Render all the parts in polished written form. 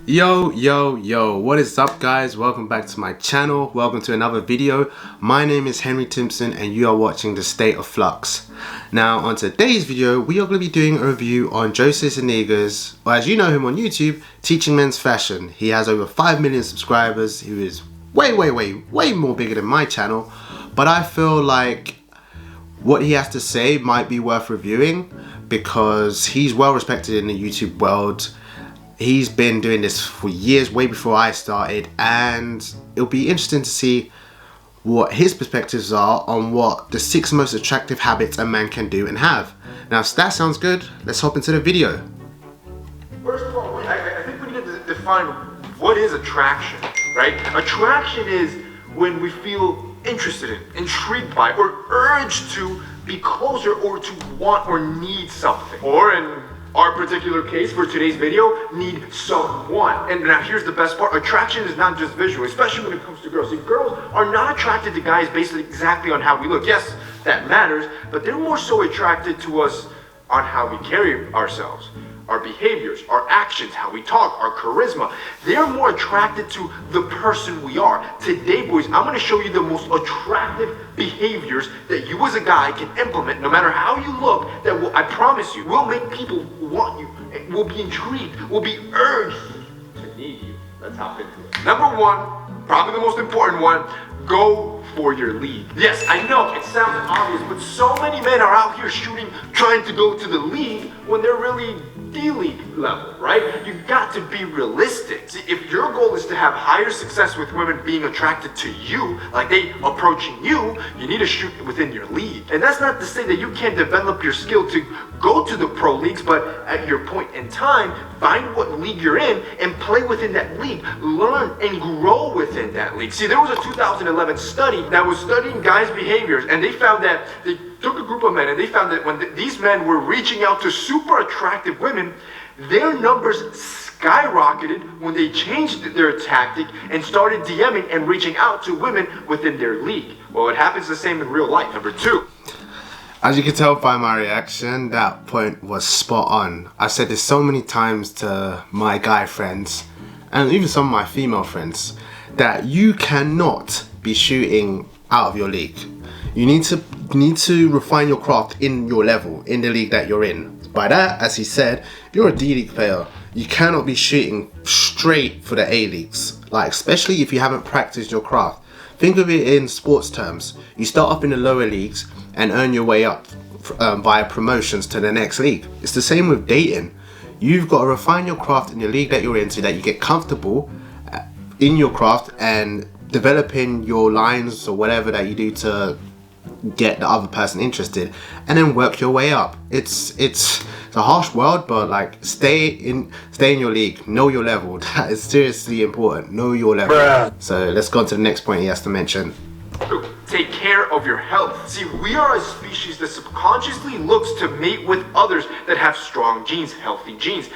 Yo, what is up guys? Welcome back to my channel. Welcome to another video. My name is Henry Timpson and you are watching The State of Flux. Now on today's video, we are going to be doing a review on Joseph Zuniga's, or as you know him on YouTube, Teaching Men's Fashion. He has over 5 million subscribers. He is way more bigger than my channel. But I feel like what he has to say might be worth reviewing because he's well respected in the YouTube world. He's been doing this for years, way before I started, and it'll be interesting to see what his perspectives are on what the 6 most attractive habits a man can do and have. Now, if that sounds good, let's hop into the video. First of all, I think we need to define what is attraction, right? Attraction is when we feel interested in, intrigued by, or urged to be closer or to want or need something. Or in our particular case for today's video, need someone. And now here's the best part. Attraction is not just visual, especially when it comes to girls. See, girls are not attracted to guys based exactly on how we look. Yes, that matters, but they're more so attracted to us on how we carry ourselves, our behaviors, our actions, how we talk, our charisma. They're more attracted to the person we are. Today, boys, I'm going to show you the most attractive behaviors that you as a guy can implement, no matter how you look, that will, I promise you, will make people want you, will be intrigued, will be urged to need you. Let's hop into it. Number one, probably the most important one, go for your league. Yes, I know, it sounds obvious, but so many men are out here shooting, trying to go to the league when they're really D-League level, right? You've got to be realistic. See, if your goal is to have higher success with women being attracted to you, like they approaching you, you need to shoot within your league. And that's not to say that you can't develop your skill to go to the pro leagues, but at your point in time, find what league you're in and play within that league. Learn and grow within that league. See, there was a 2011 study that was studying guys' behaviors, and they found that they took a group of men and they found that when these men were reaching out to super attractive women, their numbers skyrocketed when they changed their tactic and started DMing and reaching out to women within their league. Well, it happens the same in real life. Number two. As you can tell by my reaction, that point was spot on. I've said this so many times to my guy friends and even some of my female friends that you cannot be shooting out of your league. You need to refine your craft in your level, in the league that you're in. By that, as he said, if you're a D-League player, you cannot be shooting straight for the A-Leagues. Like, especially if you haven't practiced your craft. Think of it in sports terms. You start off in the lower leagues and earn your way up via promotions to the next league. It's the same with dating. You've got to refine your craft in the league that you're in so that you get comfortable in your craft and developing your lines or whatever that you do to get the other person interested, and then work your way up. It's a harsh world, but like stay in your league, know your level. That is seriously important. Know your level. Bruh. So let's go on to the next point he has to mention. Take care of your health. See, we are a species that subconsciously looks to mate with others that have strong genes, healthy genes.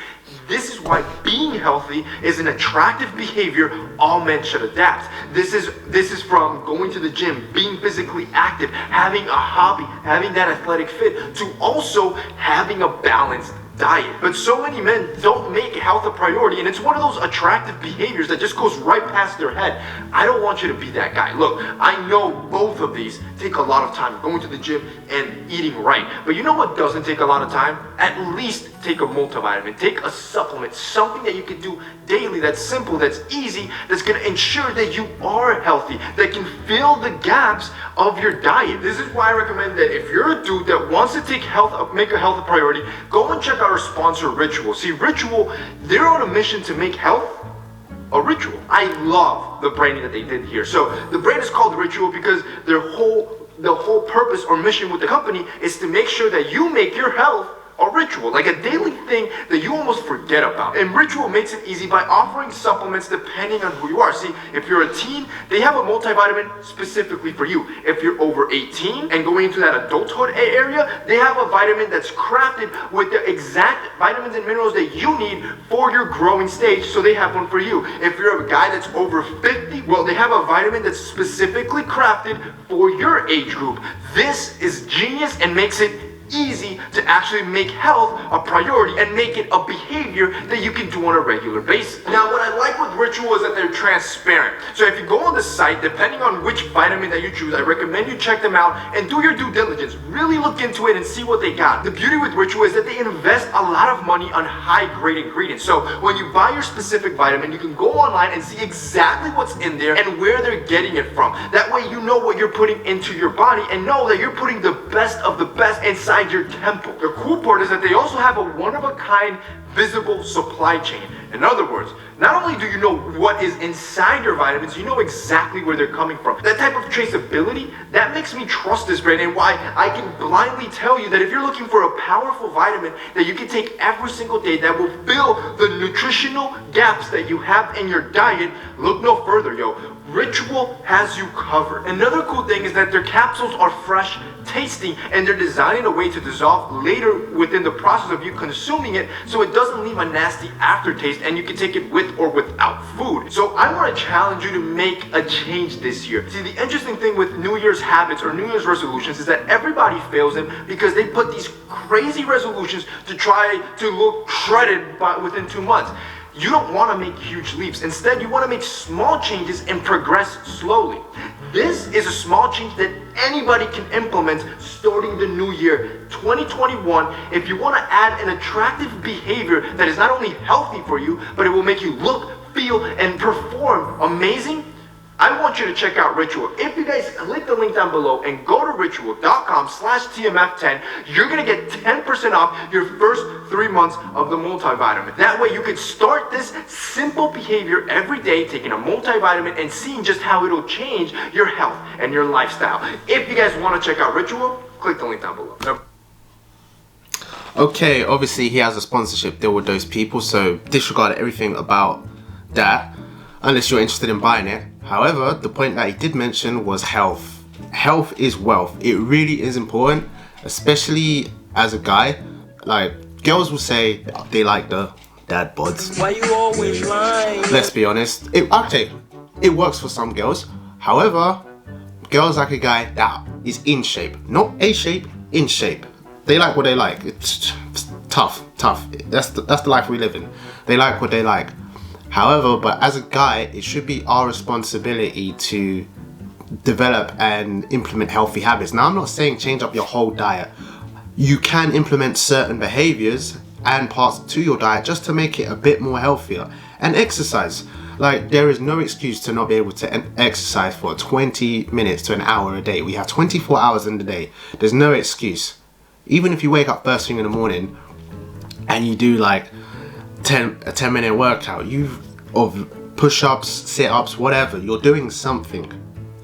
This is why being healthy is an attractive behavior all men should adapt. This is from going to the gym, being physically active, having a hobby, having that athletic fit, to also having a balanced diet. But so many men don't make health a priority, and it's one of those attractive behaviors that just goes right past their head. I don't want you to be that guy. Look, I know both of these take a lot of time, going to the gym and eating right. But you know what doesn't take a lot of time? At least take a multivitamin, take a supplement, something that you can do daily, that's simple, that's easy, that's going to ensure that you are healthy, that can fill the gaps of your diet. This is why I recommend that if you're a dude that wants to take health, make a health a priority, go and check out our sponsor Ritual. See, Ritual, they're on a mission to make health a ritual. I love the branding that they did here. So the brand is called Ritual because the whole purpose or mission with the company is to make sure that you make your health a ritual, like a daily thing that you almost forget about. And Ritual makes it easy by offering supplements depending on who you are. See, if you're a teen, they have a multivitamin specifically for you. If you're over 18 and going into that adulthood area, they have a vitamin that's crafted with the exact vitamins and minerals that you need for your growing stage, so they have one for you. If you're a guy that's over 50, well, they have a vitamin that's specifically crafted for your age group. This is genius and makes it easy to actually make health a priority and make it a behavior that you can do on a regular basis. Now, what I like with Ritual is that they're transparent. So if you go on the site, depending on which vitamin that you choose, I recommend you check them out and do your due diligence. Really look into it and see what they got. The beauty with Ritual is that they invest a lot of money on high-grade ingredients. So when you buy your specific vitamin, you can go online and see exactly what's in there and where they're getting it from. That way you know what you're putting into your body and know that you're putting the best of the best inside your temple. The cool part is that they also have a one-of-a-kind visible supply chain. In other words, not only do you know what is inside your vitamins, you know exactly where they're coming from. That type of traceability, that makes me trust this brand, and why I can blindly tell you that if you're looking for a powerful vitamin that you can take every single day that will fill the nutritional gaps that you have in your diet, look no further, yo. Ritual has you covered. Another cool thing is that their capsules are fresh, tasty, and they're designed in a way to dissolve later within the process of you consuming it, so it doesn't leave a nasty aftertaste and you can take it with or without food. So I want to challenge you to make a change this year. See, the interesting thing with New Year's habits or New Year's resolutions is that everybody fails them because they put these crazy resolutions to try to look shredded within 2 months. You don't want to make huge leaps. Instead, you want to make small changes and progress slowly. This is a small change that anybody can implement starting the new year, 2021. If you want to add an attractive behavior that is not only healthy for you, but it will make you look, feel, and perform amazing, I want you to check out Ritual. If you guys click the link down below and go to ritual.com/TMF10, you're gonna get 10% off your first 3 months of the multivitamin. That way you can start this simple behavior every day, taking a multivitamin and seeing just how it'll change your health and your lifestyle. If you guys wanna check out Ritual, click the link down below. Okay, obviously he has a sponsorship deal with those people, so disregard everything about that unless you're interested in buying it. However, the point that he did mention was health. Health is wealth. It really is important, especially as a guy. Like, girls will say they like the dad bods. Why you always lying? Let's be honest. It works for some girls. However, girls like a guy that is in shape. Not a shape, in shape. They like what they like. It's tough. That's the life we live in. They like what they like. However, but as a guy, it should be our responsibility to develop and implement healthy habits. Now, I'm not saying change up your whole diet. You can implement certain behaviors and parts to your diet just to make it a bit more healthier. And exercise. Like, there is no excuse to not be able to exercise for 20 minutes to an hour a day. We have 24 hours in the day. There's no excuse. Even if you wake up first thing in the morning and you do like a 10-minute workout, of push-ups, sit-ups, whatever, you're doing something.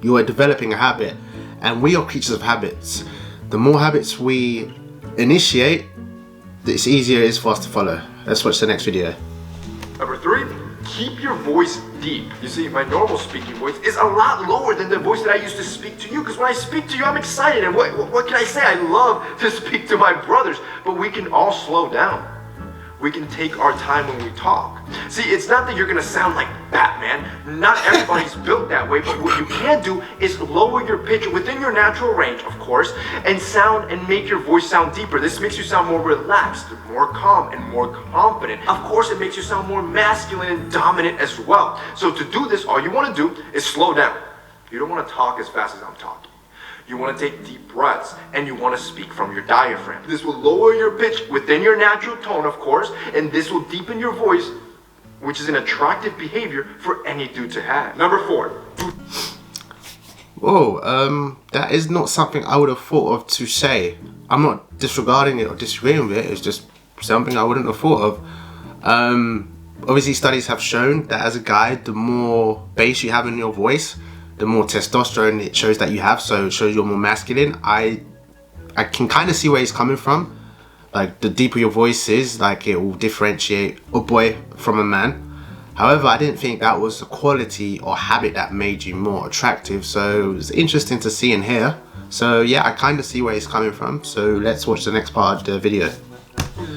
You are developing a habit, and we are creatures of habits. The more habits we initiate, the easier it is for us to follow. Let's watch the next video. Number 3, keep your voice deep. You see, my normal speaking voice is a lot lower than the voice that I used to speak to you, because when I speak to you, I'm excited, and what can I say? I love to speak to my brothers, but we can all slow down. We can take our time when we talk. See, it's not that you're gonna sound like Batman. Not everybody's built that way, but what you can do is lower your pitch within your natural range, of course, and make your voice sound deeper. This makes you sound more relaxed, more calm, and more confident. Of course, it makes you sound more masculine and dominant as well. So to do this, all you wanna do is slow down. You don't wanna talk as fast as I'm talking. You want to take deep breaths, and you want to speak from your diaphragm. This will lower your pitch within your natural tone, of course, and this will deepen your voice, which is an attractive behavior for any dude to have. Number 4. Whoa, that is not something I would have thought of to say. I'm not disregarding it or disagreeing with it, it's just something I wouldn't have thought of. Obviously, studies have shown that as a guy, the more bass you have in your voice, the more testosterone it shows that you have, so it shows you're more masculine. I can kind of see where he's coming from. Like, the deeper your voice is, like, it will differentiate a boy from a man. However, I didn't think that was a quality or habit that made you more attractive, so it was interesting to see and hear. So yeah, I kind of see where he's coming from, so let's watch the next part of the video.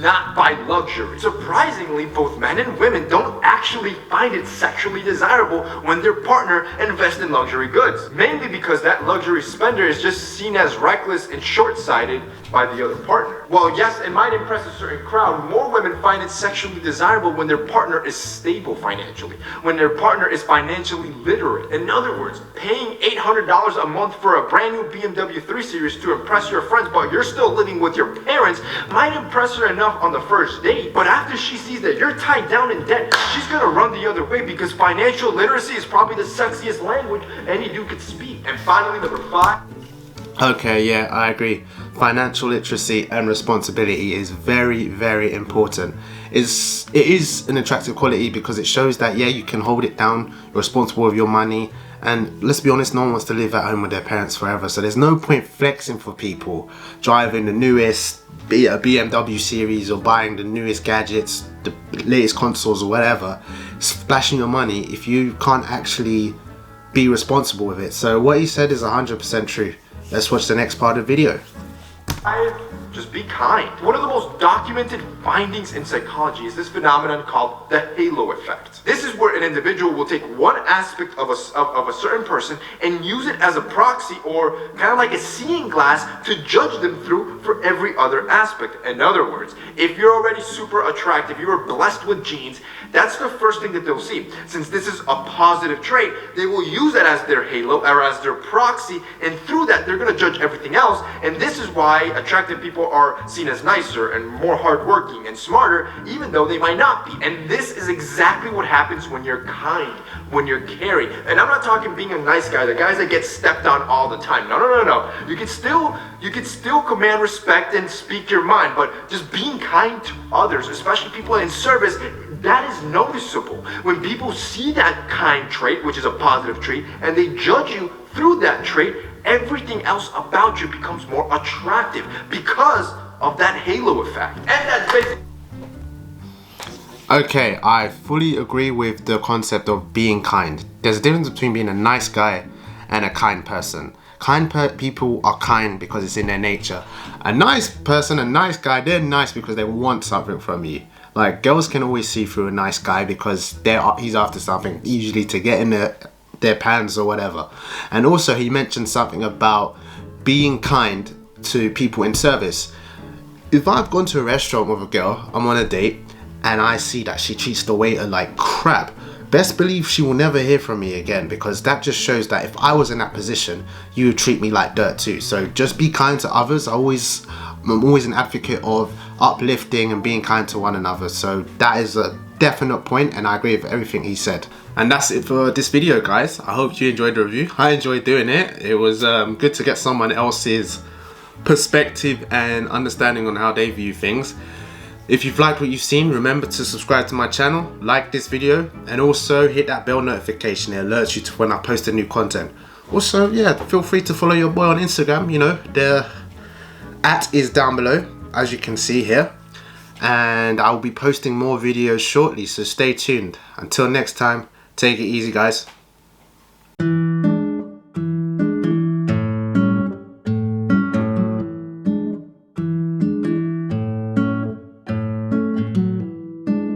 Not by luxury. Surprisingly, both men and women don't actually find it sexually desirable when their partner invests in luxury goods. Mainly because that luxury spender is just seen as reckless and short-sighted by the other partner. Well, yes, it might impress a certain crowd. More women find it sexually desirable when their partner is stable financially, when their partner is financially literate. In other words, paying $800 a month for a brand new BMW 3 Series to impress your friends, but you're still living with your parents, might impress her enough on the first date. But after she sees that you're tied down in debt, she's gonna run the other way, because financial literacy is probably the sexiest language any dude could speak. And finally, number 5. Okay, yeah, I agree. Financial literacy and responsibility is very, very important. It is an attractive quality because it shows that, yeah, you can hold it down, you're responsible with your money, and let's be honest, no one wants to live at home with their parents forever, so there's no point flexing for people, driving the newest BMW series or buying the newest gadgets, the latest consoles or whatever, splashing your money if you can't actually be responsible with it. So what he said is 100% true. Let's watch the next part of the video. Just be kind. One of the most documented findings in psychology is this phenomenon called the halo effect. This is where an individual will take one aspect of a certain person and use it as a proxy, or kind of like a seeing glass, to judge them through for every other aspect. In other words, if you're already super attractive, you are blessed with genes, that's the first thing that they'll see. Since this is a positive trait, they will use that as their halo or as their proxy, and through that they're going to judge everything else. And this is why attractive people are seen as nicer and more hardworking and smarter, even though they might not be. And this is exactly what happens when you're kind, when you're caring. And I'm not talking being a nice guy, the guys that get stepped on all the time. No. You can still command respect and speak your mind, but just being kind to others, especially people in service, that is noticeable. When people see that kind trait, which is a positive trait, and they judge you through that trait, everything else about you becomes more attractive because of that halo effect. And that's basically... Okay, I fully agree with the concept of being kind. There's a difference between being a nice guy and a kind person. People are kind because it's in their nature. A nice person, a nice guy, they're nice because they want something from you. Like, girls can always see through a nice guy because he's after something, usually to get in their pants or whatever. And also, he mentioned something about being kind to people in service. If I've gone to a restaurant with a girl, I'm on a date, and I see that she treats the waiter like crap, best believe she will never hear from me again, because that just shows that if I was in that position, you would treat me like dirt too. So just be kind to others. I'm always an advocate of uplifting and being kind to one another. So that is a definite point, and I agree with everything he said. And that's it for this video, guys. I hope you enjoyed the review. I enjoyed doing it. It was good to get someone else's perspective and understanding on how they view things. If you've liked what you've seen, remember to subscribe to my channel, like this video, and also hit that bell notification. It alerts you to when I post a new content. Also, yeah, feel free to follow your boy on Instagram. You know, the @ is down below, as you can see here. And I'll be posting more videos shortly, so stay tuned. Until next time, take it easy, guys.